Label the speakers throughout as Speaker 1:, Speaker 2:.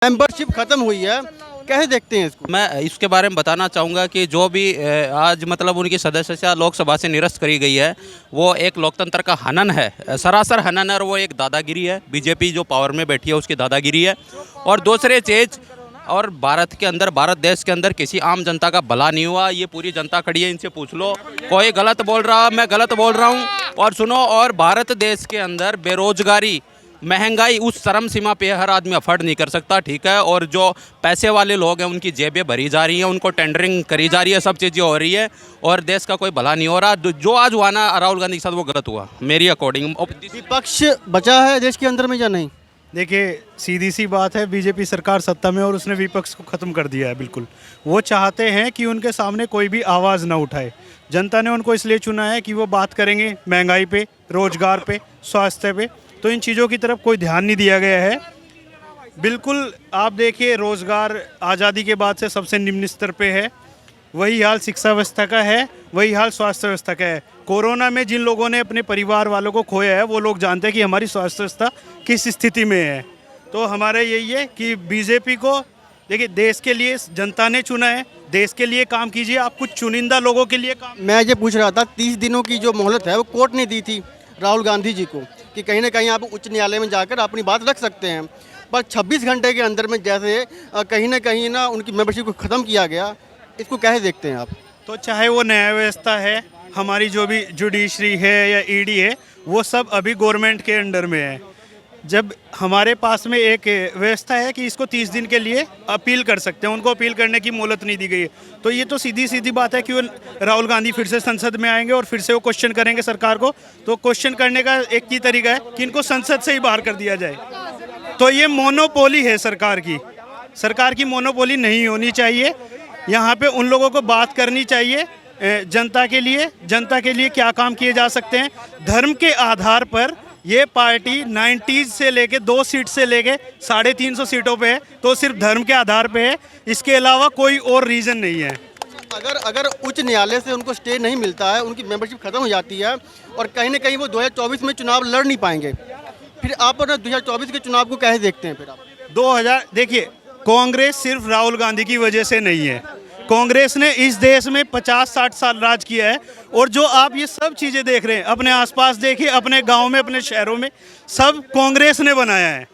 Speaker 1: Membership खत्म हुई है, कैसे देखते हैं इसको?
Speaker 2: मैं इसके बारे में बताना चाहूँगा कि जो भी आज मतलब उनकी सदस्यता लोकसभा से निरस्त करी गई है, वो एक लोकतंत्र का हनन है, सरासर हनन है, और वो एक दादागिरी है। बीजेपी जो पावर में बैठी है उसकी दादागिरी है। और दूसरे चीज़, और भारत के अंदर, भारत देश के अंदर किसी आम जनता का भला नहीं हुआ। ये पूरी जनता खड़ी है, इनसे पूछ लो। कोई गलत बोल रहा, मैं गलत बोल रहा हूँ। और सुनो, और भारत देश के अंदर बेरोजगारी, महंगाई उस चरम सीमा पे हर आदमी अफोर्ड नहीं कर सकता, ठीक है। और जो पैसे वाले लोग हैं उनकी जेबें भरी जा रही हैं, उनको टेंडरिंग करी जा रही है, सब चीज़ें हो रही है, और देश का कोई भला नहीं हो रहा। जो आज हुआ ना राहुल गांधी के साथ, वो गलत हुआ मेरी अकॉर्डिंग।
Speaker 1: विपक्ष बचा है देश के अंदर में या नहीं?
Speaker 3: देखिए, सीधी सी बात है, बीजेपी सरकार सत्ता में और उसने विपक्ष को ख़त्म कर दिया है। बिल्कुल वो चाहते हैं कि उनके सामने कोई भी आवाज़ ना उठाए। जनता ने उनको इसलिए चुना है कि वो बात करेंगे महंगाई पे, रोजगार पे, स्वास्थ्य पे। तो इन चीज़ों की तरफ कोई ध्यान नहीं दिया गया है। बिल्कुल आप देखिए, रोज़गार आज़ादी के बाद से सबसे निम्न स्तर पे है। वही हाल शिक्षा व्यवस्था का है, वही हाल स्वास्थ्य व्यवस्था का है। कोरोना में जिन लोगों ने अपने परिवार वालों को खोया है, वो लोग जानते हैं कि हमारी स्वास्थ्य व्यवस्था किस स्थिति में है। तो हमारा यही है कि बीजेपी को, देखिए, देश के लिए जनता ने चुना है, देश के लिए काम कीजिए। आप कुछ चुनिंदा लोगों के लिए काम।
Speaker 1: मैं ये पूछ रहा था, 30 दिनों की जो मोहलत है वो कोर्ट ने दी थी राहुल गांधी जी को कि कहीं ना कहीं आप उच्च न्यायालय में जाकर अपनी बात रख सकते हैं, पर 26 घंटे के अंदर में जैसे कहीं ना उनकी मेंबरशिप को ख़त्म किया गया, इसको कैसे देखते हैं आप?
Speaker 3: तो चाहे वो न्याय व्यवस्था है, हमारी जो भी जुडिशरी है या ईडी है, वो सब अभी गवर्नमेंट के अंडर में है। जब हमारे पास में एक व्यवस्था है कि इसको 30 दिन के लिए अपील कर सकते हैं, उनको अपील करने की मोहलत नहीं दी गई है। तो ये तो सीधी सीधी बात है कि वो राहुल गांधी फिर से संसद में आएंगे और फिर से वो क्वेश्चन करेंगे सरकार को। तो क्वेश्चन करने का एक ही तरीका है कि इनको संसद से ही बाहर कर दिया जाए। तो ये मोनोपोली है सरकार की मोनोपोली नहीं होनी चाहिए। यहाँ पे उन लोगों को बात करनी चाहिए जनता के लिए क्या काम किए जा सकते हैं। धर्म के आधार पर ये पार्टी 90s से लेके 2 सीट से लेके 350 सीटों पे है, तो सिर्फ धर्म के आधार पे है, इसके अलावा कोई और रीज़न नहीं है।
Speaker 1: अगर उच्च न्यायालय से उनको स्टे नहीं मिलता है, उनकी मेंबरशिप खत्म हो जाती है और कहीं ना कहीं वो 2024 में चुनाव लड़ नहीं पाएंगे, फिर आप 2024 के चुनाव को कैसे देखते हैं? फिर आप
Speaker 3: देखिए, कांग्रेस सिर्फ राहुल गांधी की वजह से नहीं है। कांग्रेस ने इस देश में 50-60 साल राज किया है, और जो आप ये सब चीज़ें देख रहे हैं, अपने आसपास देखिए, अपने गांव में, अपने शहरों में, सब कांग्रेस ने बनाया है।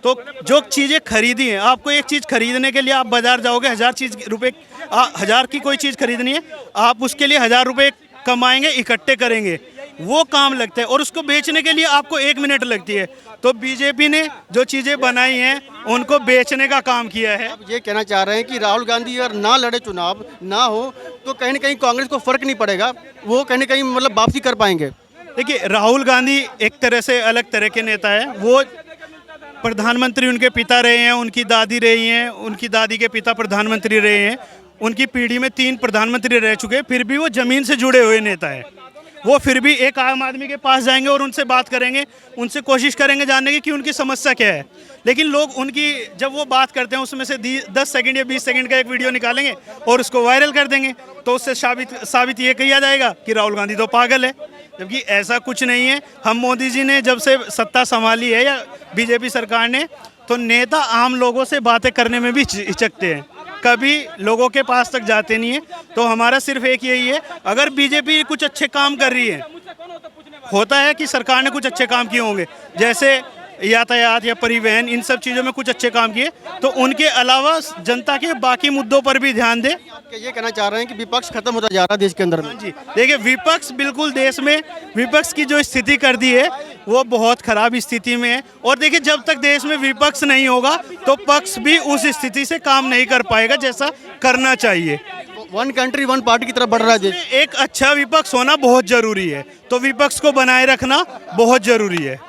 Speaker 3: तो जो चीज़ें खरीदी हैं, आपको एक चीज़ खरीदने के लिए आप बाजार जाओगे, 1000 की कोई चीज़ खरीदनी है, आप उसके लिए 1000 रुपये कमाएंगे, इकट्ठे करेंगे, वो काम लगता है, और उसको बेचने के लिए आपको 1 मिनट लगती है। तो बीजेपी ने जो चीज़ें बनाई हैं, उनको बेचने का काम किया है।
Speaker 1: आप ये कहना चाह रहे हैं कि राहुल गांधी अगर ना लड़े, चुनाव ना हो, तो कहीं ना कहीं कांग्रेस को फर्क नहीं पड़ेगा, वो कहीं ना कहीं मतलब वापसी कर पाएंगे?
Speaker 3: देखिए, राहुल गांधी एक तरह से अलग तरह के नेता है। वो प्रधानमंत्री उनके पिता रहे हैं, उनकी दादी रही हैं, उनकी दादी के पिता प्रधानमंत्री रहे हैं, उनकी पीढ़ी में 3 प्रधानमंत्री रह चुके हैं, फिर भी वो ज़मीन से जुड़े हुए नेता है। वो फिर भी एक आम आदमी के पास जाएंगे और उनसे बात करेंगे, उनसे कोशिश करेंगे जानने की कि उनकी समस्या क्या है। लेकिन लोग उनकी, जब वो बात करते हैं, उसमें से 10 सेकंड या 20 सेकंड का एक वीडियो निकालेंगे और उसको वायरल कर देंगे, तो उससे साबित ये किया जाएगा कि राहुल गांधी तो पागल है, जबकि ऐसा कुछ नहीं है। हम मोदी जी ने जब से सत्ता संभाली है, या बीजेपी सरकार ने, तो नेता आम लोगों से बातें करने में भी हिचकते हैं, कभी लोगों के पास तक जाते नहीं है। तो हमारा सिर्फ एक यही है, अगर बीजेपी कुछ अच्छे काम कर रही है, होता है कि सरकार ने कुछ अच्छे काम किए होंगे, जैसे यातायात या परिवहन, इन सब चीज़ों में कुछ अच्छे काम किए, तो उनके अलावा जनता के बाकी मुद्दों पर भी ध्यान दें।
Speaker 1: ये कहना चाह रहे हैं कि विपक्ष खत्म होता जा रहा है देश के अंदर में?
Speaker 3: हाँ जी, देखिए, विपक्ष बिल्कुल देश में, विपक्ष की जो स्थिति कर दी है वो बहुत खराब स्थिति में है। और देखिए, जब तक देश में विपक्ष नहीं होगा, तो पक्ष भी उस स्थिति से काम नहीं कर पाएगा जैसा करना चाहिए।
Speaker 1: 1 कंट्री 1 पार्टी की तरफ बढ़ रहा है देश।
Speaker 3: एक अच्छा विपक्ष होना बहुत जरूरी है, तो विपक्ष को बनाए रखना बहुत जरूरी है।